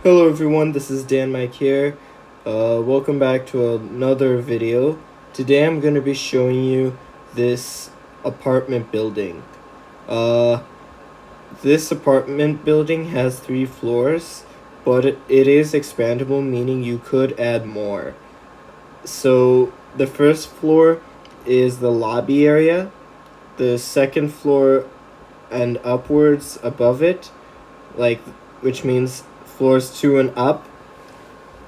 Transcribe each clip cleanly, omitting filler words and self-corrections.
Hello everyone, this is Dan Mike here. Welcome back to another video. Today I'm going to be showing you this apartment building. Uh, this apartment building has 3 floors, but it is expandable, meaning you could add more. So the first floor is the lobby area. The second floor and upwards above it, which means floors 2 and up,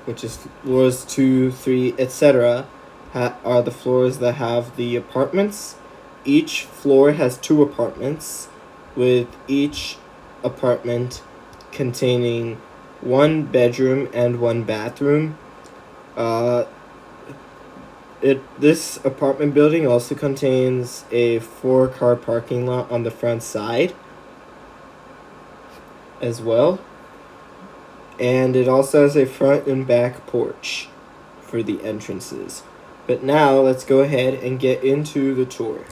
which is floors 2, 3, etc., are the floors that have the apartments. Each floor has 2 apartments, with each apartment containing 1 bedroom and 1 bathroom. This apartment building also contains a 4-car parking lot on the front side as well. And it also has a front and back porch for the entrances. But now let's go ahead and get into the tour.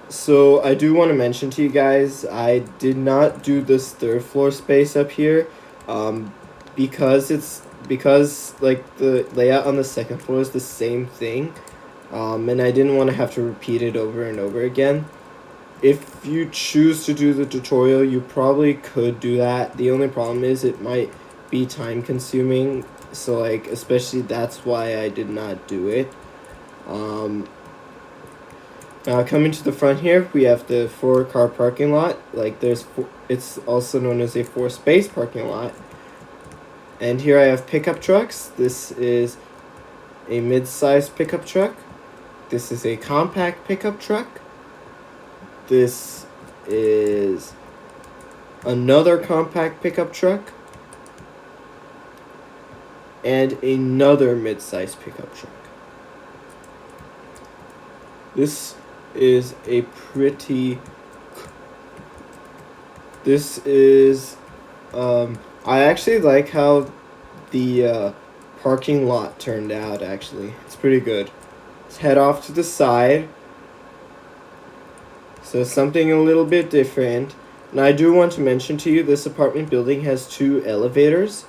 So I do want to mention to you guys, I did not do this 3rd floor space up here, because the layout on the 2nd floor is the same thing, and I didn't want to have to repeat it over and over again. If you choose to do the tutorial, you probably could do that. The only problem is it might be time consuming, so especially that's why I did not do it. Now coming to the front here, we have the 4-car parking lot. It's also known as a 4-space parking lot. And here I have pickup trucks. This is a mid-sized pickup truck. This is a compact pickup truck. This is another compact pickup truck. And another mid-sized pickup truck. This is I actually like how the parking lot turned out, actually. It's pretty good. Let's head off to the side. So something a little bit different. And I do want to mention to you, this apartment building has 2 elevators.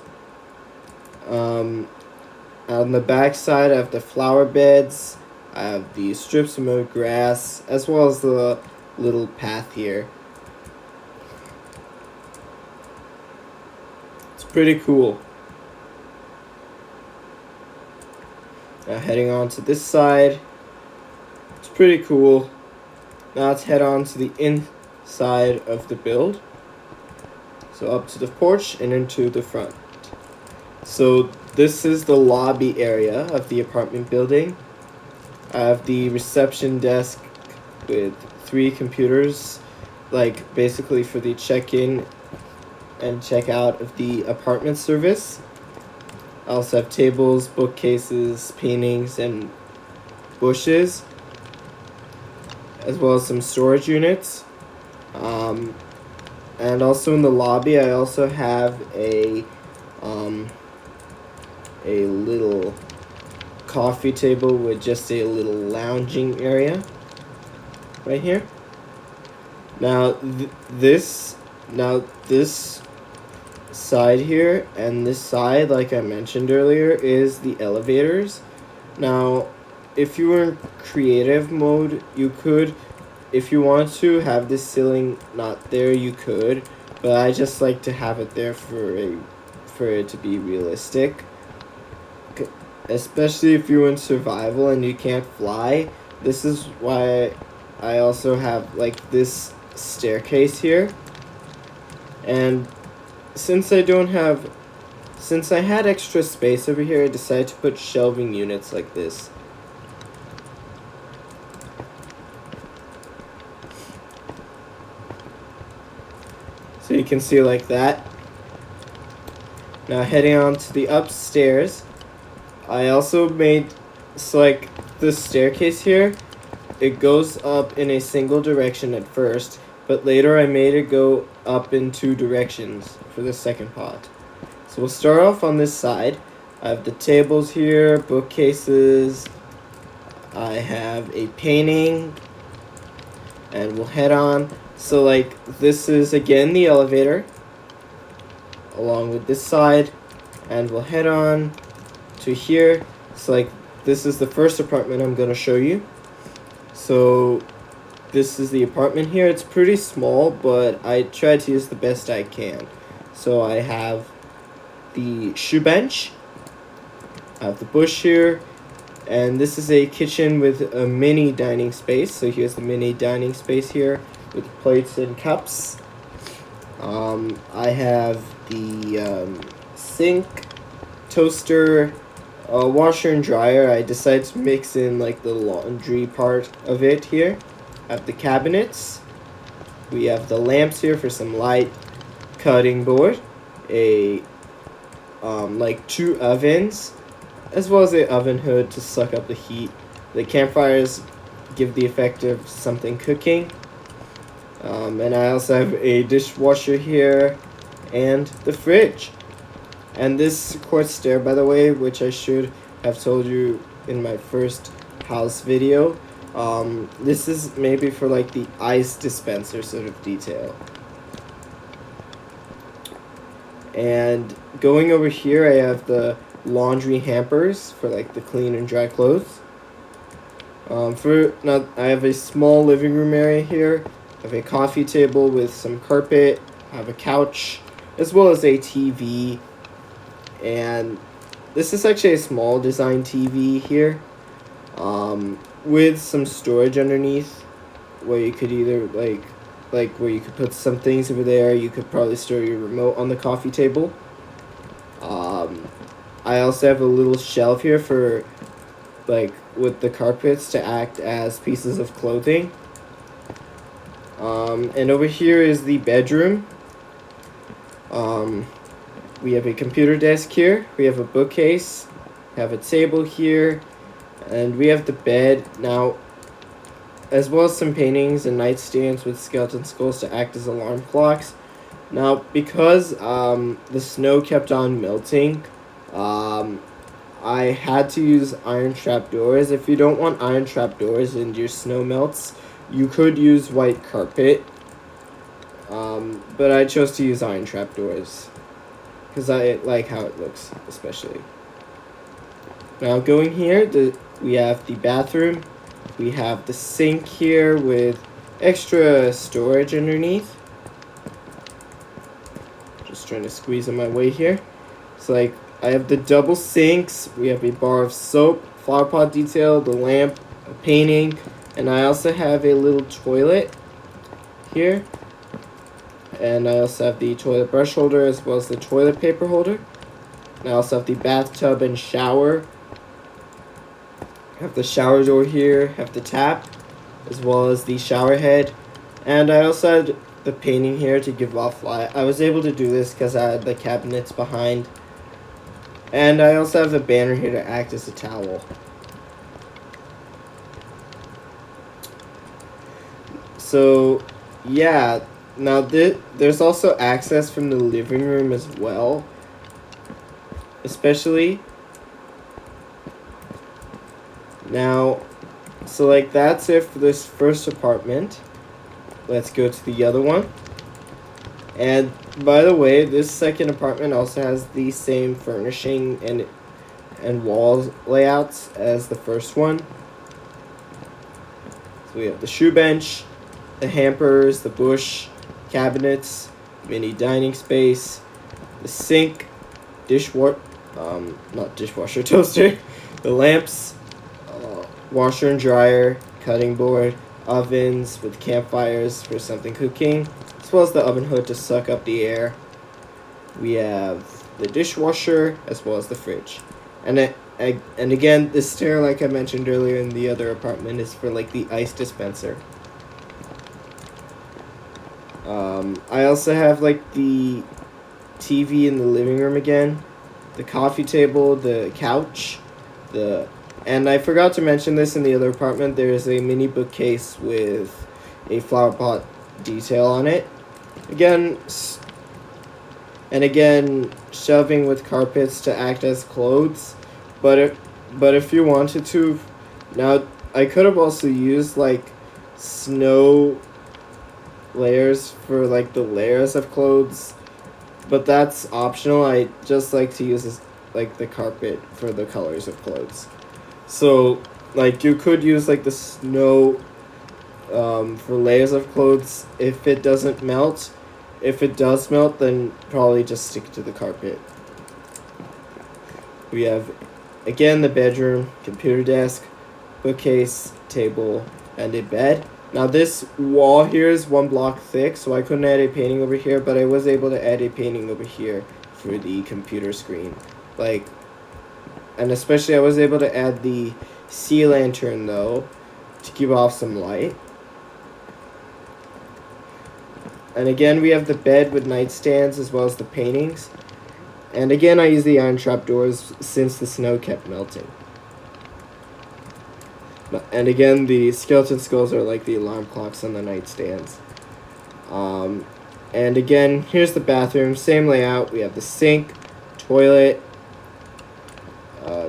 On the back side, I have the flower beds. I have the strips of mowed grass, as well as the little path here. It's pretty cool. Now heading on to this side. It's pretty cool. Now let's head on to the inside of the build. So up to the porch and into the front. So this is the lobby area of the apartment building. I have the reception desk with 3 computers, basically for the check-in and check-out of the apartment service. I also have tables, bookcases, paintings, and bushes, as well as some storage units. And also in the lobby, I also have a little coffee table with just a little lounging area right here. Now this side here and this side, like I mentioned earlier, is the elevators. Now if you were in creative mode, you could, if you want to have this ceiling not there, you could, but I just like to have it there for it to be realistic. Especially if you're in survival and you can't fly. This is why I also have this staircase here. And since I had extra space over here, I decided to put shelving units like this. So you can see like that. Now heading on to the upstairs, I also made, this staircase here, it goes up in a single direction at first, but later I made it go up in 2 directions for the second part. So we'll start off on this side. I have the tables here, bookcases, I have a painting, and we'll head on. So this is again the elevator, along with this side. and we'll head on to here. So like this is the first apartment I'm gonna show you. So this is the apartment here. It's pretty small, but I try to use the best I can. So I have the shoe bench, I have the bush here, and this is a kitchen with a mini dining space. So here's the mini dining space here with plates and cups. I have the sink, toaster, washer and dryer. I decided to mix in like the laundry part of it here. I have the cabinets. We have the lamps here for some light, cutting board, a like 2 ovens, as well as a oven hood to suck up the heat. The campfires give the effect of something cooking. And I also have a dishwasher here and the fridge. And this quartz stair, by the way, which I should have told you in my first house video, this is maybe for like the ice dispenser sort of detail. And going over here, I have the laundry hampers for like the clean and dry clothes. I have a small living room area here. I have a coffee table with some carpet. I have a couch, as well as a TV. And this is actually a small design TV here, with some storage underneath, where you could either like where you could put some things over there. You could probably store your remote on the coffee table. I also have a little shelf here for like with the carpets to act as pieces of clothing. And over here is the bedroom. We have a computer desk here. We have a bookcase. We have a table here. And we have the bed now, as well as some paintings and nightstands with skeleton skulls to act as alarm clocks. Now, because the snow kept on melting, I had to use iron trapdoors. If you don't want iron trapdoors and your snow melts, you could use white carpet. But I chose to use iron trapdoors because I like how it looks, especially. Now going here, we have the bathroom. We have the sink here with extra storage underneath. Just trying to squeeze in my way here. So like I have the double sinks. We have a bar of soap, flower pot detail, the lamp, a painting, and I also have a little toilet here. And I also have the toilet brush holder as well as the toilet paper holder. And I also have the bathtub and shower. I have the shower door here, have the tap, as well as the shower head. And I also had the painting here to give off light. I was able to do this because I had the cabinets behind. And I also have a banner here to act as a towel. So, yeah. Now, there's also access from the living room as well. Especially. Now, so like that's it for this first apartment. Let's go to the other one. And by the way, this second apartment also has the same furnishing and walls layouts as the first one. So we have the shoe bench, the hampers, the bush, cabinets, mini dining space, the sink, not dishwasher, toaster, the lamps, washer and dryer, cutting board, ovens with campfires for something cooking, as well as the oven hood to suck up the air. We have the dishwasher as well as the fridge. And again, this stair, like I mentioned earlier in the other apartment, is for like the ice dispenser. I also have like the TV in the living room again, the coffee table, the couch, and I forgot to mention this in the other apartment, there is a mini bookcase with a flower pot detail on it. Again, shelving with carpets to act as clothes. But if you wanted to, now I could have also used like snow layers for like the layers of clothes but that's optional. I just like to use this, like the carpet for the colors of clothes. So like you could use like the snow for layers of clothes if it doesn't melt. If it does melt, then probably just stick to the carpet. We have, again, the bedroom, computer desk, bookcase, table, and a bed. Now this wall here is 1 block thick, so I couldn't add a painting over here, but I was able to add a painting over here for the computer screen. Like, and especially I was able to add the sea lantern though, to keep off some light. And again, we have the bed with nightstands as well as the paintings. And again, I use the iron trap doors since the snow kept melting. And again, the skeleton skulls are like the alarm clocks on the nightstands. And again, here's the bathroom, same layout. We have the sink, toilet,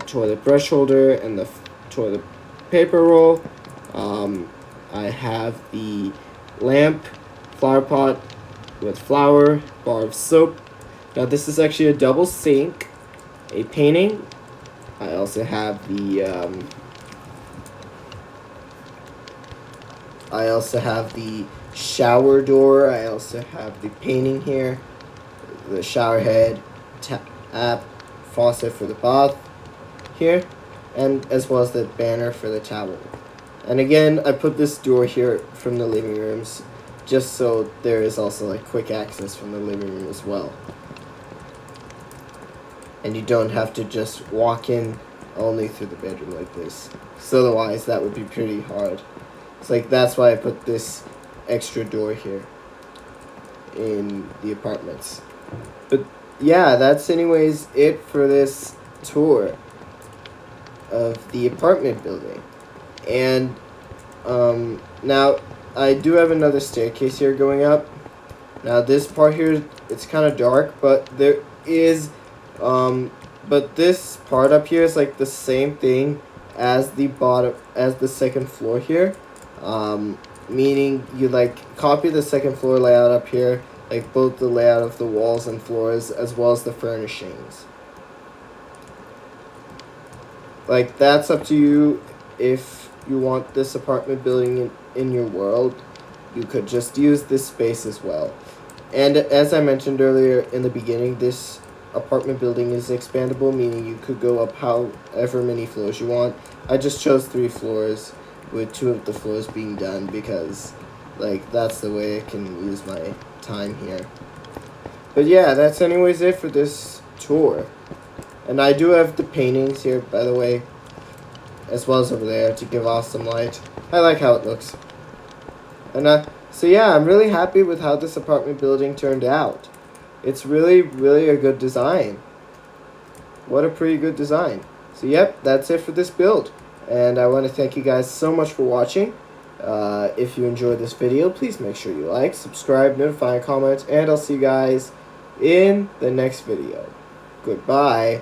toilet brush holder, and the toilet paper roll. I have the lamp, flower pot with flour, bar of soap. Now this is actually a double sink, a painting. I also have the shower door. I also have the painting here, the shower head, tap, faucet for the bath here, and as well as the banner for the towel. And again, I put this door here from the living rooms just so there is also like quick access from the living room as well. And you don't have to just walk in only through the bedroom like this. So otherwise that would be pretty hard. It's like that's why I put this extra door here in the apartments. But yeah, that's anyways it for this tour of the apartment building. And now I do have another staircase here going up. Now this part here, it's kind of dark, but there is but this part up here is like the same thing as the second floor here. Meaning you like copy the second floor layout up here, like both the layout of the walls and floors as well as the furnishings. Like that's up to you. If you want this apartment building in your world, you could just use this space as well. And as I mentioned earlier in the beginning, this apartment building is expandable, meaning you could go up however many floors you want. I just chose 3 floors, with 2 of the floors being done because like that's the way I can use my time here. But yeah, that's anyways it for this tour. And I do have the paintings here, by the way, as well as over there to give off some light. I like how it looks. And so yeah, I'm really happy with how this apartment building turned out. It's really, really a good design. What a pretty good design. So yep, that's it for this build. And I want to thank you guys so much for watching. If you enjoyed this video, please make sure you like, subscribe, notify, comment, and I'll see you guys in the next video. Goodbye.